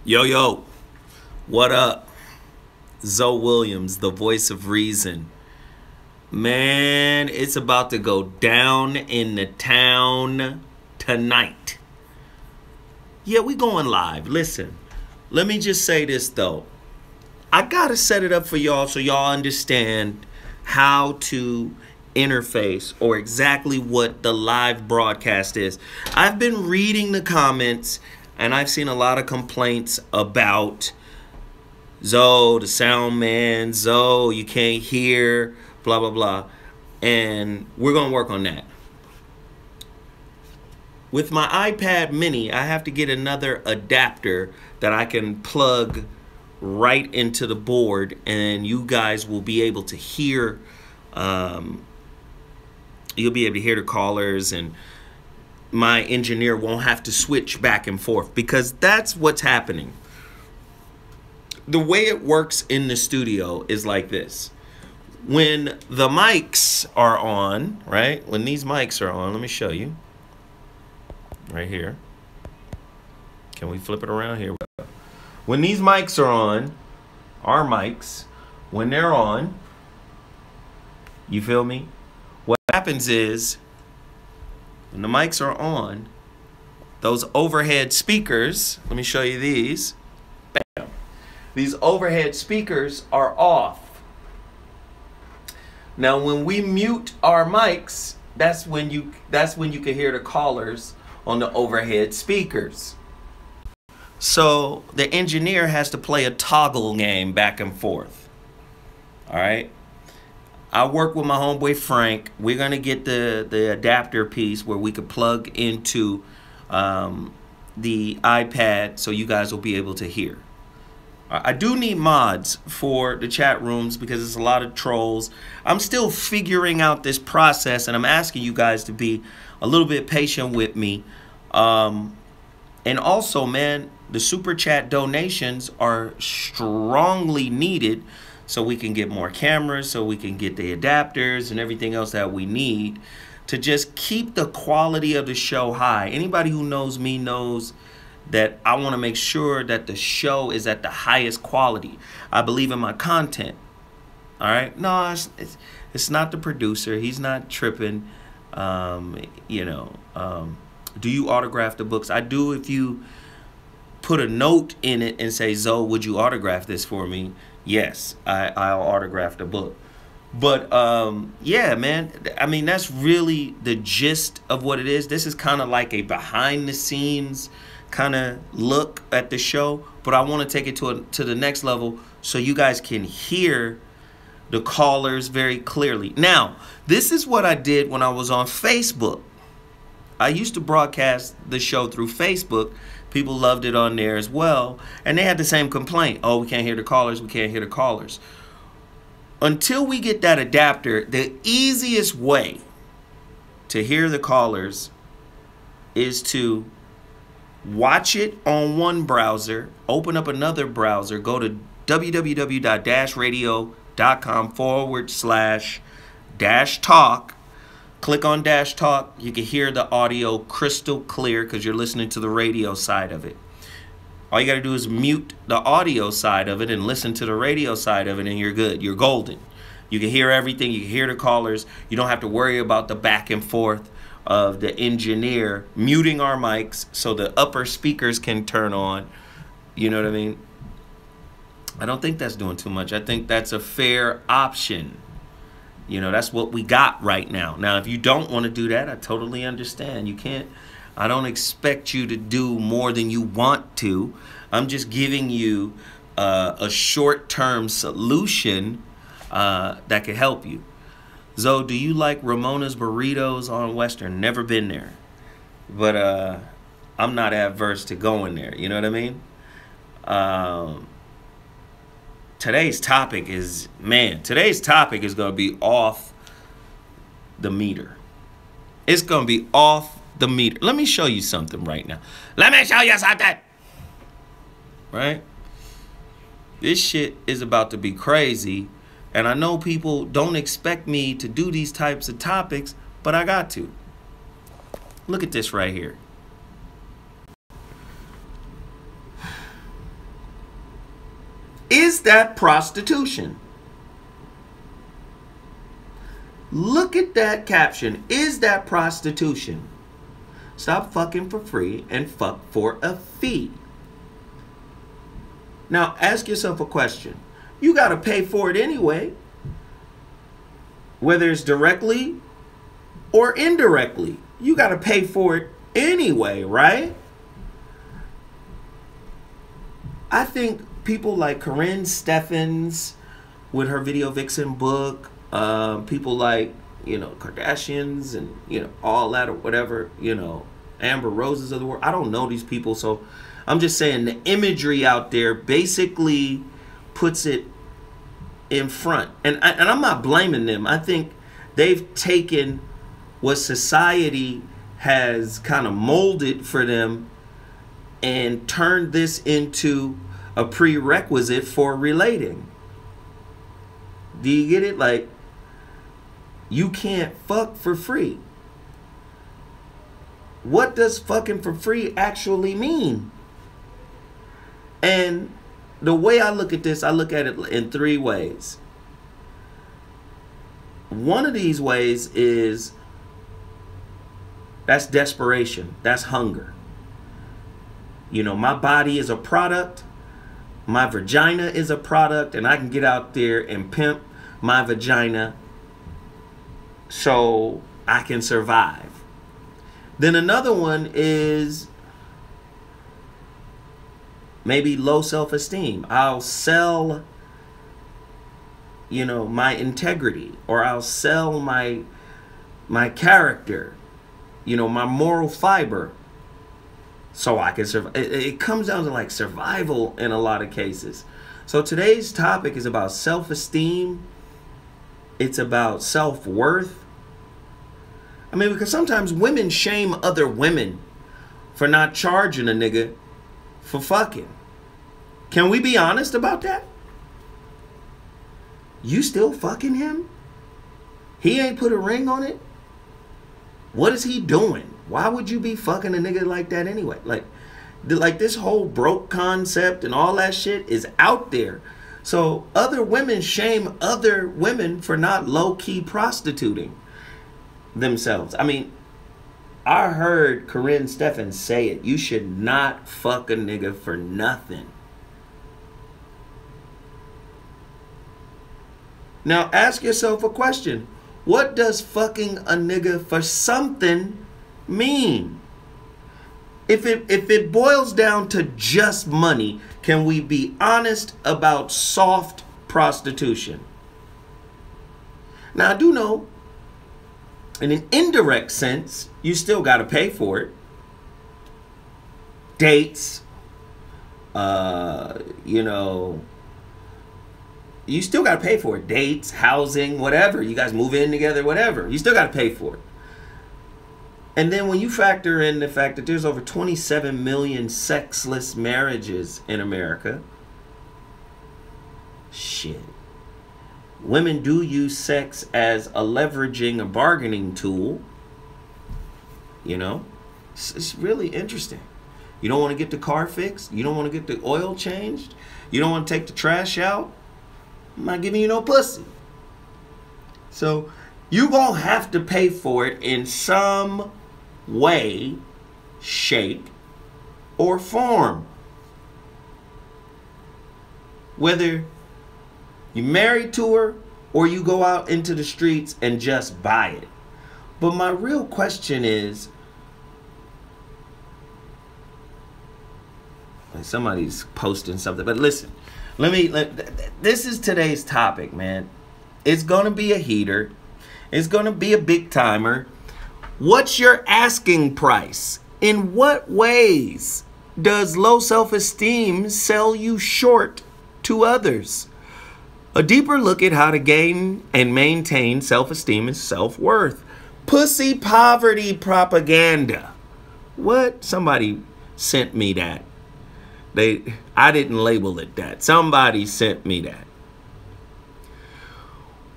Yo, yo, what up? Zoe Williams, the voice of reason. Man, it's about to go down in the town tonight. Yeah, we going live. Listen, let me just say this, though. I got to set it up for y'all so y'all understand how to interface or exactly what the live broadcast is. I've been reading the comments and I've seen a lot of complaints about Zoe, the sound man, Zoe, you can't hear, blah, blah, blah. And we're going to work on that. With my iPad mini, I have to get another adapter that I can plug right into the board, and you guys will be able to hear, you'll be able to hear the callers, and my engineer won't have to switch back and forth, because that's what's happening. The way it works in the studio is like this. When the mics are on, right? When these mics are on, let me show you. Right here. Can we flip it around here? When these mics are on, our mics, when they're on, you feel me? What happens is, when the mics are on, those overhead speakers, let me show you these. Bam. These overhead speakers are off. Now, when we mute our mics, that's when you can hear the callers on the overhead speakers. So the engineer has to play a toggle game back and forth. All right. I work with my homeboy Frank. We're gonna get the adapter piece where we could plug into the iPad so you guys will be able to hear. I do need mods for the chat rooms because there's a lot of trolls. I'm still figuring out this process, and I'm asking you guys to be a little bit patient with me. And also, man, the super chat donations are strongly needed so we can get more cameras, so we can get the adapters and everything else that we need to just keep the quality of the show high. Anybody who knows me knows that I want to make sure that the show is at the highest quality. I believe in my content. All right? No, it's not the producer. He's not tripping. Do you autograph the books? I do if you put a note in it and say, Zoe, would you autograph this for me? Yes, I'll autograph the book. But yeah, man, I mean, that's really the gist of what it is. This is kind of like a behind the scenes kind of look at the show, but I want to take it to the next level so you guys can hear the callers very clearly. Now, this is what I did when I was on Facebook. I used to broadcast the show through Facebook. People loved it on there as well. And they had the same complaint. Oh, we can't hear the callers. We can't hear the callers. Until we get that adapter, the easiest way to hear the callers is to watch it on one browser, open up another browser, go to www.radio.com/talk. Click on Dash Talk. You can hear the audio crystal clear because you're listening to the radio side of it. All you got to do is mute the audio side of it and listen to the radio side of it, and you're good. You're golden. You can hear everything. You can hear the callers. You don't have to worry about the back and forth of the engineer muting our mics so the upper speakers can turn on. You know what I mean? I don't think that's doing too much. I think that's a fair option. You know, that's what we got right now. Now, if you don't want to do that, I totally understand. You can't. I don't expect you to do more than you want to. I'm just giving you a short-term solution that could help you. Zoe, do you like Ramona's Burritos on Western? Never been there. But I'm not adverse to going there. You know what I mean? Today's topic is going to be off the meter. It's going to be off the meter. Let me show you something right now. Let me show you something. Right? This shit is about to be crazy. And I know people don't expect me to do these types of topics, but I got to. Look at this right here. that prostitution? Look at that caption. Is that prostitution? Stop fucking for free and fuck for a fee. Now, ask yourself a question. You got to pay for it anyway, whether it's directly or indirectly. You got to pay for it anyway, right? I think people like Corinne Steffens with her Video Vixen book, people like, Kardashians and, all that or whatever, Amber Roses of the world. I don't know these people, so I'm just saying the imagery out there basically puts it in front. And I'm not blaming them. I think they've taken what society has kind of molded for them and turned this into a prerequisite for relating. Do you get it? Like, you can't fuck for free. What does fucking for free actually mean? And the way I look at this, I look at it in three ways. One of these ways is that's desperation. That's hunger. My body is a product. My vagina is a product, and I can get out there and pimp my vagina so I can survive. Then another one is maybe low self-esteem. I'll sell, my integrity, or I'll sell my character, my moral fiber, so I can survive. It comes down to like survival in a lot of cases. So today's topic is about self-esteem. It's about self-worth. I mean, because sometimes women shame other women for not charging a nigga for fucking. Can we be honest about that? You still fucking him? He ain't put a ring on it? What is he doing? Why would you be fucking a nigga like that anyway? Like this whole broke concept and all that shit is out there. So other women shame other women for not low-key prostituting themselves. I mean, I heard Corinne Steffens say it. You should not fuck a nigga for nothing. Now ask yourself a question. What does fucking a nigga for something mean? If it boils down to just money, can we be honest about soft prostitution? Now I do know, in an indirect sense, you still got to pay for it. Dates, you still got to pay for it. Dates, housing, whatever. You guys move in together, whatever. You still got to pay for it. And then when you factor in the fact that there's over 27 million sexless marriages in America, shit. Women do use sex as a leveraging, a bargaining tool. It's really interesting. You don't want to get the car fixed. You don't want to get the oil changed. You don't want to take the trash out. I'm not giving you no pussy. So you gonna have to pay for it in some way, shape, or form. Whether you married to her or you go out into the streets and just buy it. But my real question is, somebody's posting something, but listen, this is today's topic, man. It's gonna be a heater. It's gonna be a big timer. What's your asking price? In what ways does low self-esteem sell you short to others? A deeper look at how to gain and maintain self-esteem and self-worth. Pussy poverty propaganda. What? Somebody sent me that. I didn't label it that. Somebody sent me that.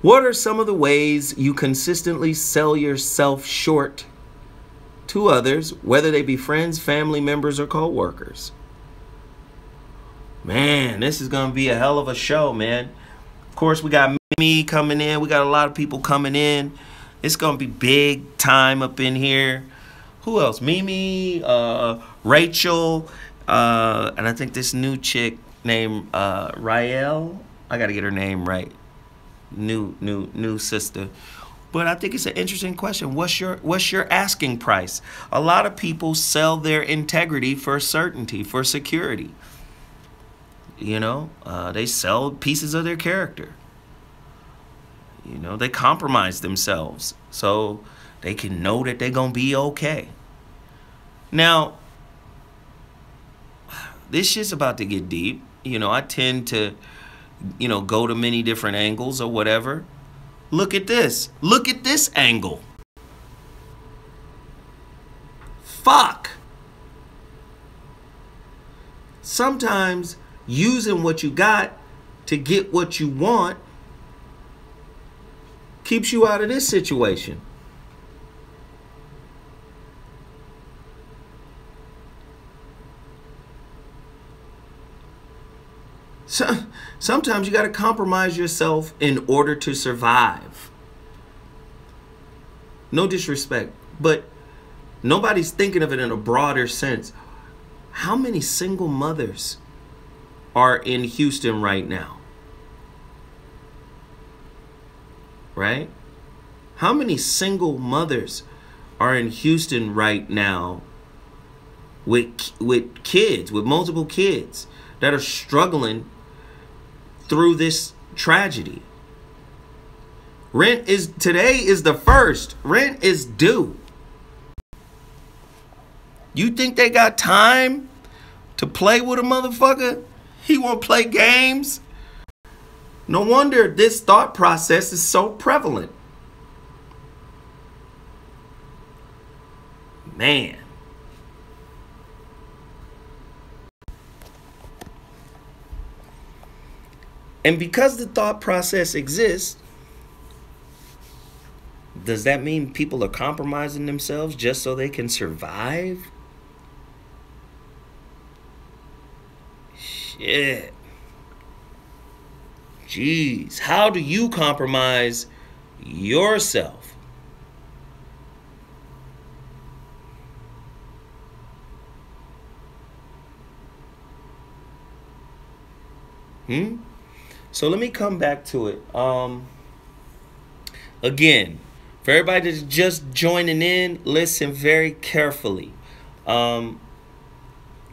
What are some of the ways you consistently sell yourself short to others, whether they be friends, family members, or co-workers? Man, this is going to be a hell of a show, man. Of course, we got me coming in. We got a lot of people coming in. It's going to be big time up in here. Who else? Mimi, Rachel, and I think this new chick named Rael. I got to get her name right. New sister. But I think it's an interesting question. What's your asking price? A lot of people sell their integrity for certainty, for security. You know, they sell pieces of their character. You know, they compromise themselves so they can know that they're going to be okay. Now, this shit's about to get deep. You know, I tend to, you know, go to many different angles or whatever. Look at this. Look at this angle. Fuck. Sometimes using what you got to get what you want keeps you out of this situation. So, sometimes you got to compromise yourself in order to survive. No disrespect, but nobody's thinking of it in a broader sense. How many single mothers are in Houston right now? Right? How many single mothers are in Houston right now with kids, with multiple kids that are struggling through this tragedy? Today is the 1st. Rent is due. You think they got time to play with a motherfucker? He won't play games? No wonder this thought process is so prevalent. Man. And because the thought process exists, does that mean people are compromising themselves just so they can survive? Shit. Jeez, how do you compromise yourself? So let me come back to it. Again, for everybody that's just joining in, listen very carefully.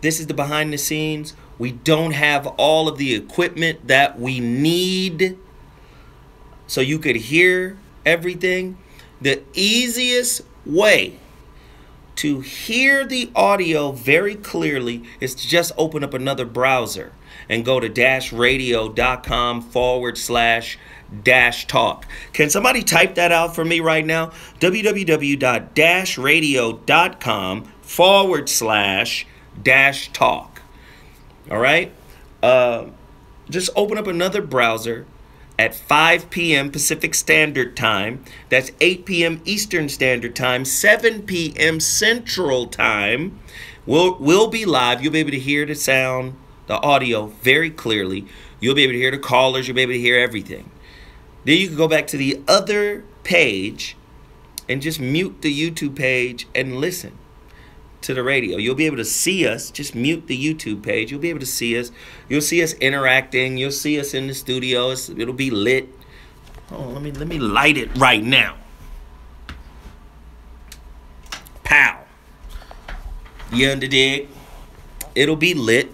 This is the behind the scenes. We don't have all of the equipment that we need so you could hear everything. The easiest way to hear the audio very clearly is to just open up another browser and go to dashradio.com/talk. Can somebody type that out for me right now? www.dashradio.com/talk. All right? Just open up another browser at 5 p.m. Pacific Standard Time. That's 8 p.m. Eastern Standard Time, 7 p.m. Central Time. We'll be live. You'll be able to hear the sound, the audio very clearly. You'll be able to hear the callers. You'll be able to hear everything. Then you can go back to the other page and just mute the YouTube page and listen to the radio. You'll be able to see us. Just mute the YouTube page. You'll be able to see us. You'll see us interacting. You'll see us in the studio. It'll be lit. Oh, let me light it right now. Pow. You dig? It'll be lit.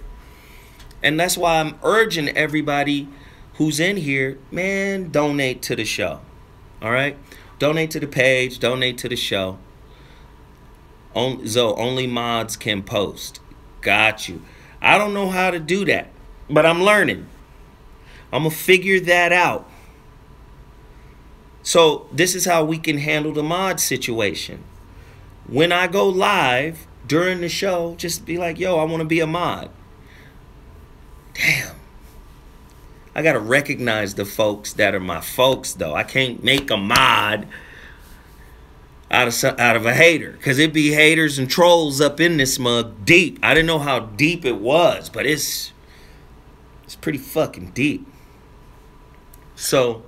And that's why I'm urging everybody who's in here, man, donate to the show. All right? Donate to the page. Donate to the show. Only mods can post. Got you. I don't know how to do that, but I'm learning. I'm going to figure that out. So this is how we can handle the mod situation. When I go live during the show, just be like, yo, I want to be a mod. Damn. I got to recognize the folks that are my folks, though. I can't make a mod out of a hater, because it be haters and trolls up in this mug deep. I didn't know how deep it was, but it's It's pretty fucking deep. So,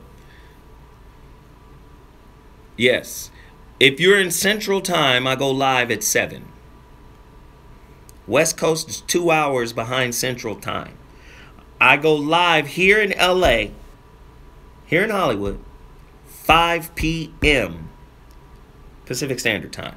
yes, if you're in Central Time, I go live at 7. West Coast is 2 hours behind Central Time. I go live here in LA, here in Hollywood, 5 p.m. Pacific Standard Time.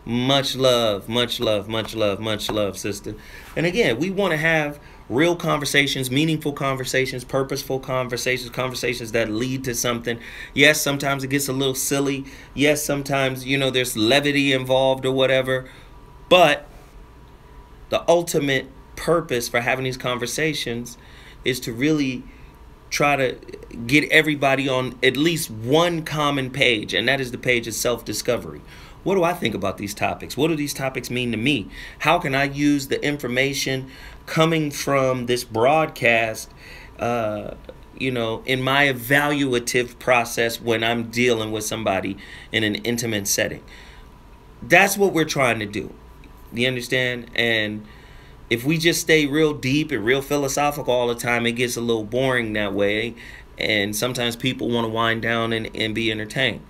Much love, much love, much love, much love, sister. And again, we want to have real conversations, meaningful conversations, purposeful conversations, conversations that lead to something. Yes, sometimes it gets a little silly. Yes, sometimes, there's levity involved or whatever. But the ultimate purpose for having these conversations is to really try to get everybody on at least one common page, and that is the page of self-discovery. What do I think about these topics? What do these topics mean to me? How can I use the information coming from this broadcast, in my evaluative process when I'm dealing with somebody in an intimate setting? That's what we're trying to do. You understand? And if we just stay real deep and real philosophical all the time, it gets a little boring that way. And sometimes people want to wind down and be entertained.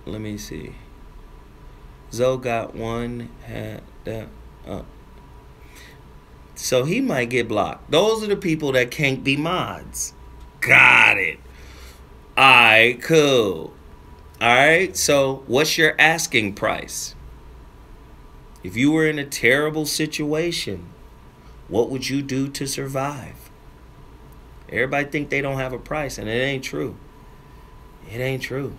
Let me see. Zoe got one. So he might get blocked. Those are the people that can't be mods. Got it. Alright, cool. Alright, so what's your asking price? If you were in a terrible situation, what would you do to survive? Everybody think they don't have a price, and it ain't true. It ain't true.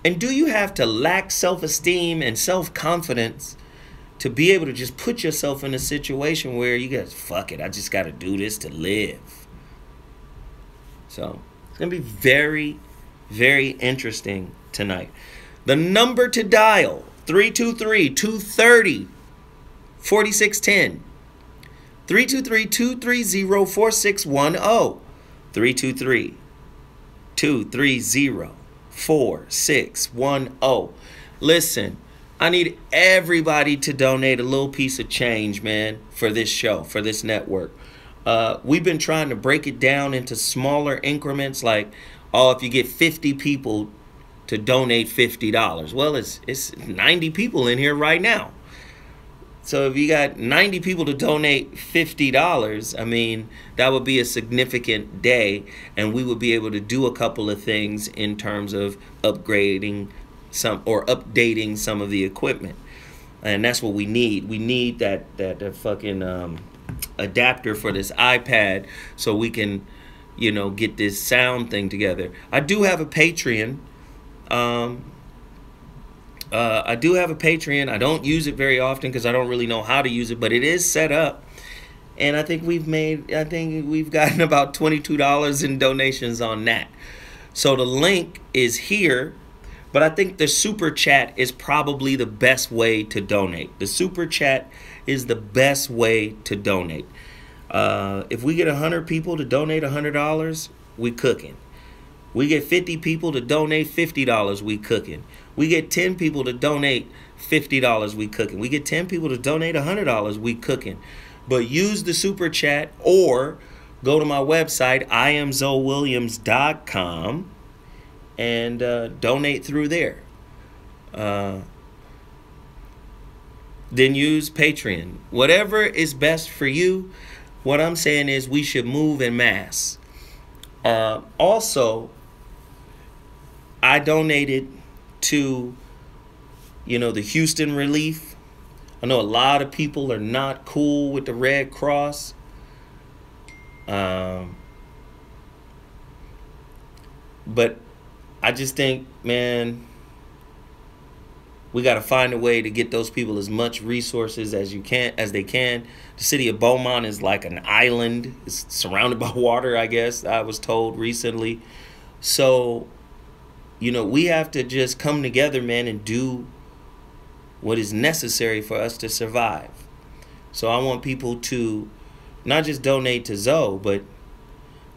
And do you have to lack self-esteem and self-confidence to be able to just put yourself in a situation where you guys, fuck it, I just got to do this to live? So it's going to be very, very interesting tonight. The number to dial, 323-230-4610. 323-230-4610. 323-230-4610. Listen, I need everybody to donate a little piece of change, man, for this show, for this network. We've been trying to break it down into smaller increments, like, if you get 50 people to donate $50. Well, it's 90 people in here right now. So if you got 90 people to donate $50, I mean, that would be a significant day, and we would be able to do a couple of things in terms of updating some of the equipment. And that's what we need. We need that fucking adapter for this iPad so we can, get this sound thing together. I do have a Patreon. I don't use it very often because I don't really know how to use it, but it is set up. And I think we've gotten about $22 in donations on that. So the link is here, but I think the super chat is probably the best way to donate. The super chat is the best way to donate. If we get 100 people to donate $100, we cooking. We get 50 people to donate $50, we cooking. We get 10 people to donate $50, we cooking. We get 10 people to donate $100, we cooking. But use the super chat or go to my website, IamZoeWilliams.com, and donate through there. Then use Patreon. Whatever is best for you. What I'm saying is we should move en masse. Also, I donated to, the Houston Relief. I know a lot of people are not cool with the Red Cross. But I just think, man, we got to find a way to get those people as much resources as they can. The city of Beaumont is like an island. It's surrounded by water, I guess, I was told recently. So, we have to just come together, man, and do what is necessary for us to survive. So I want people to not just donate to Zoe, but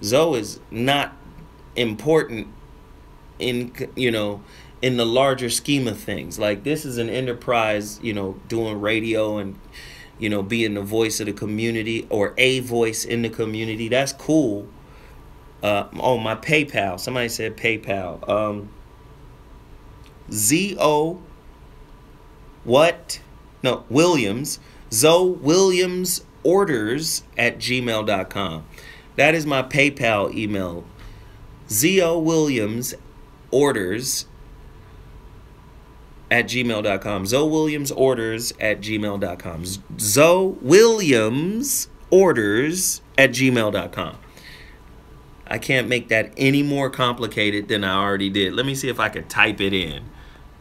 Zoe is not important in in the larger scheme of things. Like, this is an enterprise, doing radio and being the voice of the community or a voice in the community. That's cool. Oh, my PayPal. Somebody said PayPal. Z-O what? No, Williams. Zoe Williams orders at gmail.com. That is my PayPal email. Z-O Williams orders at gmail.com. Zoe Williams orders at gmail.com. Zoe Williams orders at gmail.com. I can't make that any more complicated than I already did. Let me see if I can type it in.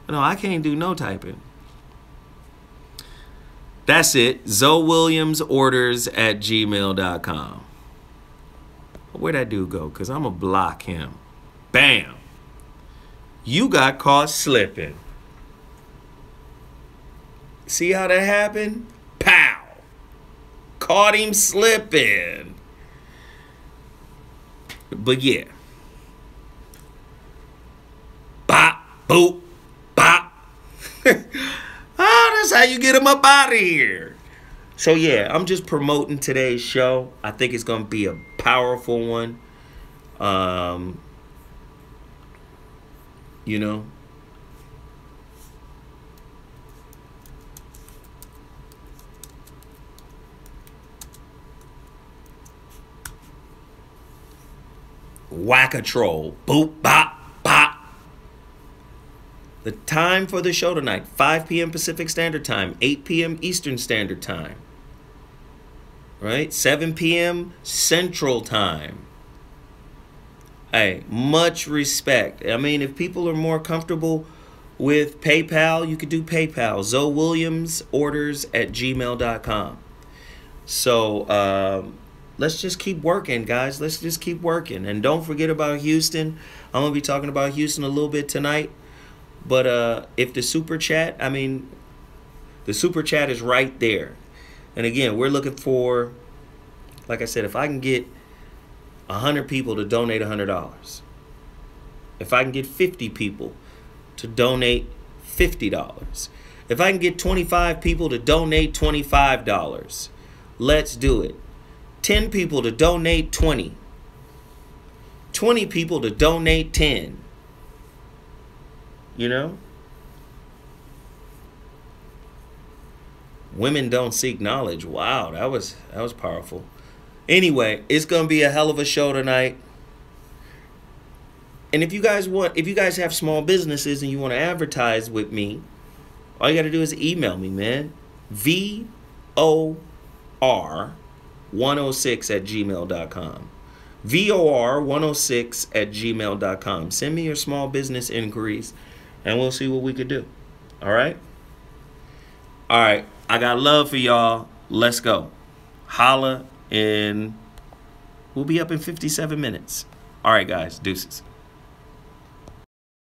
No, I can't do no typing. That's it. Zoe Williams orders at gmail.com. Where'd that dude go? Because I'm going to block him. Bam. You got caught slipping. See how that happened? Pow. Caught him slipping. But yeah. Bop, boop, bop. That's how you get him up out of here. So yeah, I'm just promoting today's show. I think it's going to be a powerful one. Whack-a-troll. Boop, bop, bop. The time for the show tonight, 5 p.m. Pacific Standard Time, 8 p.m. Eastern Standard Time. Right? 7 p.m. Central Time. Hey, much respect. I mean, if people are more comfortable with PayPal, you could do PayPal. Zoe Williams orders at gmail.com. So, let's just keep working, guys. Let's just keep working. And don't forget about Houston. I'm going to be talking about Houston a little bit tonight. But if the super chat, the super chat is right there. And again, we're looking for, like I said, if I can get 100 people to donate $100. If I can get 50 people to donate $50. If I can get 25 people to donate $25. Let's do it. 10 people to donate 20. 20 people to donate 10. Women don't seek knowledge. Wow, that was powerful. Anyway, it's going to be a hell of a show tonight. And if you guys have small businesses and you want to advertise with me, all you got to do is email me, man. VOR106@gmail.com. VOR106@gmail.com. Send me your small business inquiries and we'll see what we could do. All right? All right. I got love for y'all. Let's go. Holla, and we'll be up in 57 minutes. All right, guys. Deuces.